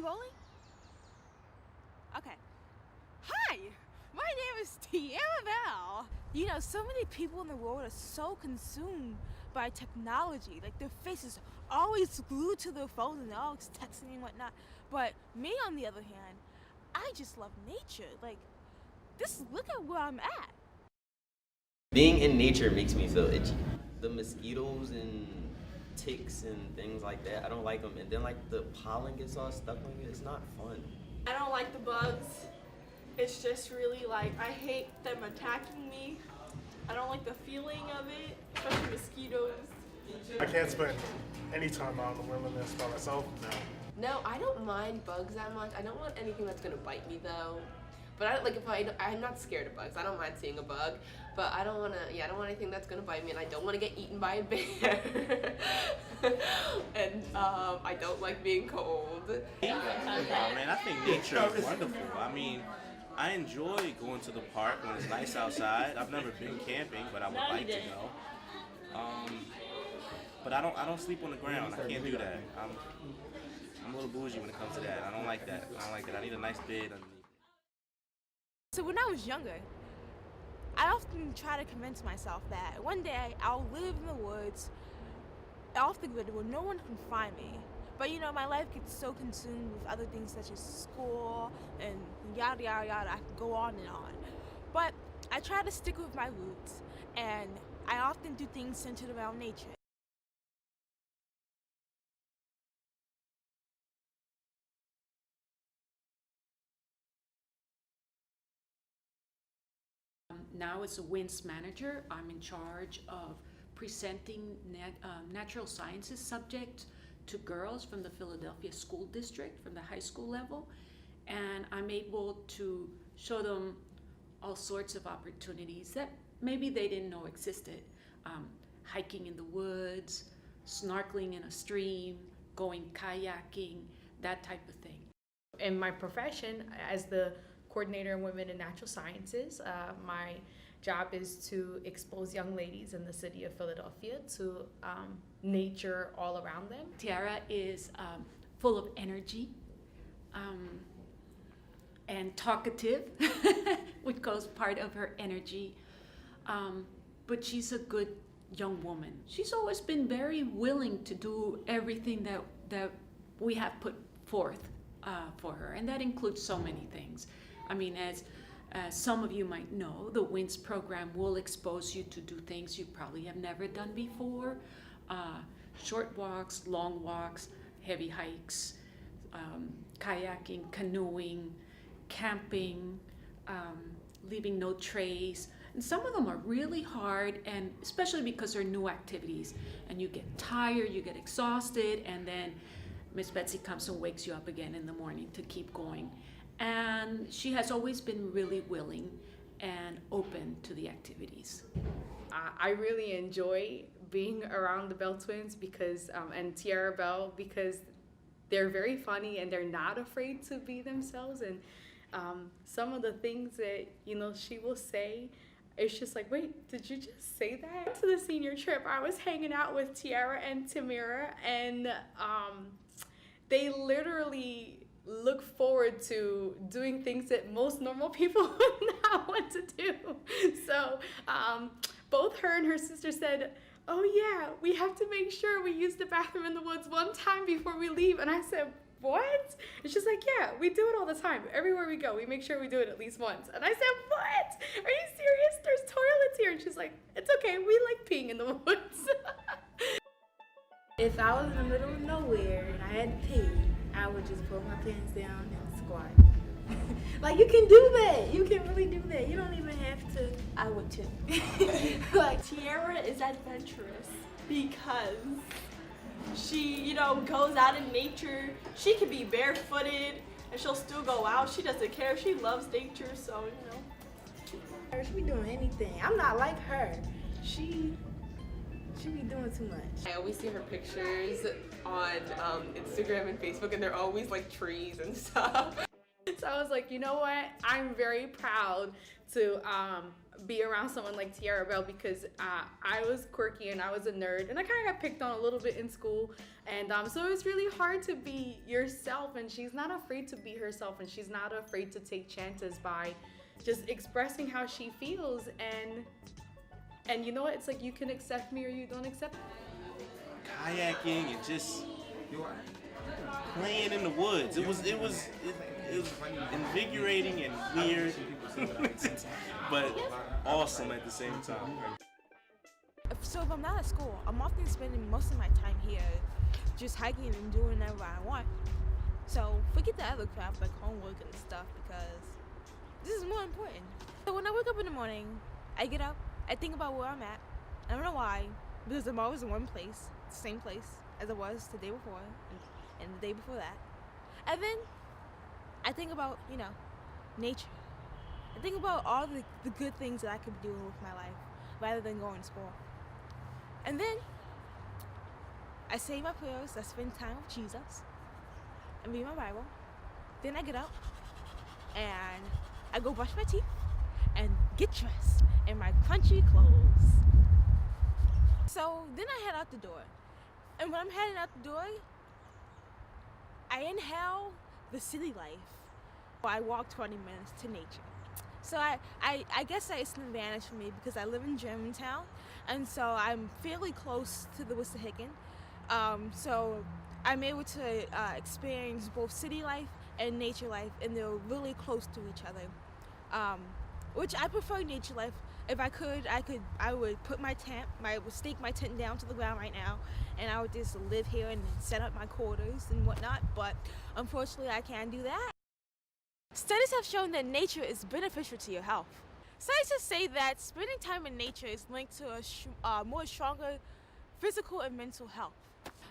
rolling? Okay. Hi! My name is Tiara Bell. You know, so many people in the world are so consumed by technology. Like, their faces always glued to their phones and they're always texting and whatnot. But me, on the other hand, I just love nature. Like, look at where I'm at. Being in nature makes me feel itchy. The mosquitoes and ticks and things like that, I don't like them. And then like the pollen gets all stuck on you, it's not fun. I don't like the bugs. It's just really like, I hate them attacking me. I don't like the feeling of it, especially mosquitoes. I can't spend any time out in the wilderness by myself, no. No, I don't mind bugs that much. I don't want anything that's gonna bite me though. But I'm not scared of bugs. I don't mind seeing a bug, but I don't want anything that's gonna bite me, and I don't want to get eaten by a bear. And I don't like being cold. Man, I think nature is wonderful. I mean, I enjoy going to the park when it's nice outside. I've never been camping, but I would like to go. But I don't sleep on the ground. I can't do that. I'm a little bougie when it comes to that. I don't like that. I need a nice bed underneath. So when I was younger, I often try to convince myself that one day I'll live in the woods, off the grid, where no one can find me. But you know, my life gets so consumed with other things such as school and yada yada yada. I can go on and on. But I try to stick with my roots, and I often do things centered around nature. Now as a WINS manager, I'm in charge of presenting natural sciences subject to girls from the Philadelphia School District, from the high school level, and I'm able to show them all sorts of opportunities that maybe they didn't know existed. Hiking in the woods, snorkeling in a stream, going kayaking, that type of thing. In my profession as the coordinator in Women in Natural Sciences, my job is to expose young ladies in the city of Philadelphia to nature all around them. Tiara is full of energy and talkative, which goes part of her energy, but she's a good young woman. She's always been very willing to do everything that we have put forth for her, and that includes so many things. I mean, as some of you might know, the WINS program will expose you to do things you probably have never done before. Short walks, long walks, heavy hikes, kayaking, canoeing, camping, leaving no trace. And some of them are really hard, and especially because they're new activities. And you get tired, you get exhausted, and then Miss Betsy comes and wakes you up again in the morning to keep going. And she has always been really willing and open to the activities. I really enjoy being around the Bell twins because, and Tiara Bell, because they're very funny and they're not afraid to be themselves. And some of the things that, you know, she will say, it's just like, wait, did you just say that? To the senior trip, I was hanging out with Tiara and Tamira, and they literally look forward to doing things that most normal people would not want to do. So both her and her sister said, oh yeah, we have to make sure we use the bathroom in the woods one time before we leave. And I said, what? And she's like, yeah, we do it all the time. Everywhere we go, we make sure we do it at least once. And I said, what? Are you serious? There's toilets here. And she's like, it's okay, we like peeing in the woods. If I was in the middle of nowhere and I had to pee, I would just pull my pants down and squat. Like, you can do that. You can really do that. You don't even have to. I would too. Like, Tiara is adventurous because she, you know, goes out in nature. She can be barefooted and she'll still go out. She doesn't care. She loves nature, so, you know. She be doing anything. I'm not like her. She be doing too much. I always see her pictures on Instagram and Facebook, and they're always like trees and stuff. So I was like, you know what? I'm very proud to be around someone like Tiara Bell because I was quirky and I was a nerd and I kind of got picked on a little bit in school, and so it was really hard to be yourself, and she's not afraid to be herself, and she's not afraid to take chances by just expressing how she feels, and you know what, it's like you can accept me or you don't accept me. Kayaking and just playing in the woods. It was invigorating and weird, but awesome at the same time. So if I'm not at school, I'm often spending most of my time here just hiking and doing whatever I want. So forget the other crap like homework and stuff, because this is more important. So when I wake up in the morning, I get up, I think about where I'm at. I don't know why, because I'm always in one place, the same place as I was the day before and the day before that. And then I think about, nature. I think about all the good things that I could be doing with my life rather than going to school. And then I say my prayers, I spend time with Jesus and read my Bible. Then I get up and I go brush my teeth and get dressed in my crunchy clothes. So then I head out the door. And when I'm heading out the door, I inhale the city life. I walk 20 minutes to nature. So I guess it's an advantage for me because I live in Germantown, and so I'm fairly close to the Wissahickon. So I'm able to experience both city life and nature life, and they're really close to each other. Which I prefer nature life. If I could, I would put my tent, I would stake my tent down to the ground right now, and I would just live here and set up my quarters and whatnot, but unfortunately I can't do that. Studies have shown that nature is beneficial to your health. Scientists say that spending time in nature is linked to a more stronger physical and mental health.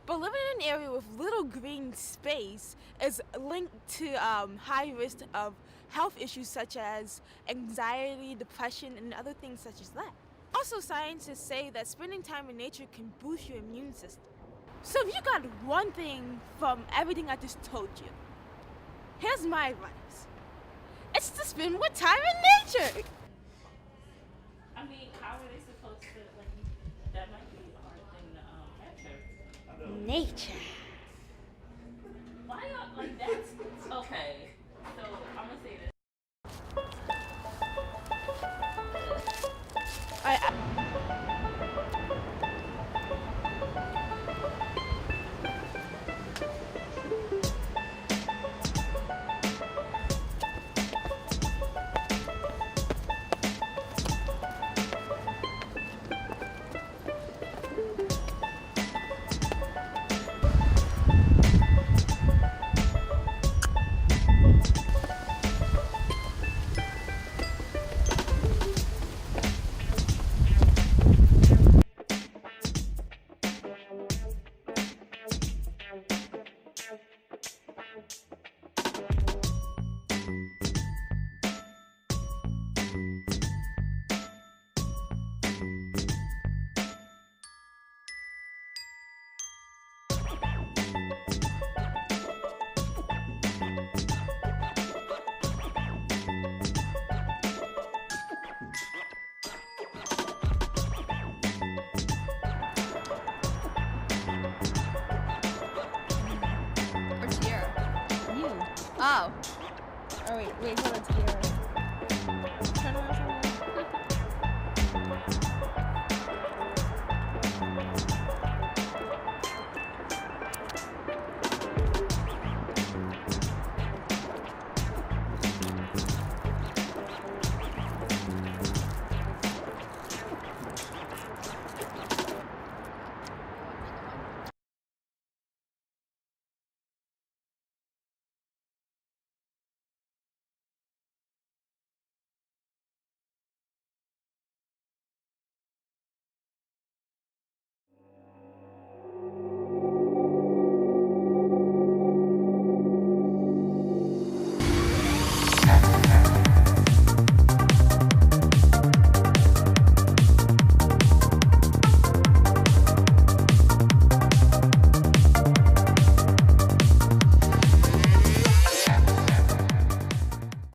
But living in an area with little green space is linked to high risk of health issues such as anxiety, depression, and other things such as that. Also, scientists say that spending time in nature can boost your immune system. So if you got one thing from everything I just told you, here's my advice. It's to spend more time in nature. I mean, how are they supposed to, that might be a hard thing to answer. Nature. Why are, that's, okay. So, I'm gonna say this. Oh. Oh, wait, hold on, Tiara.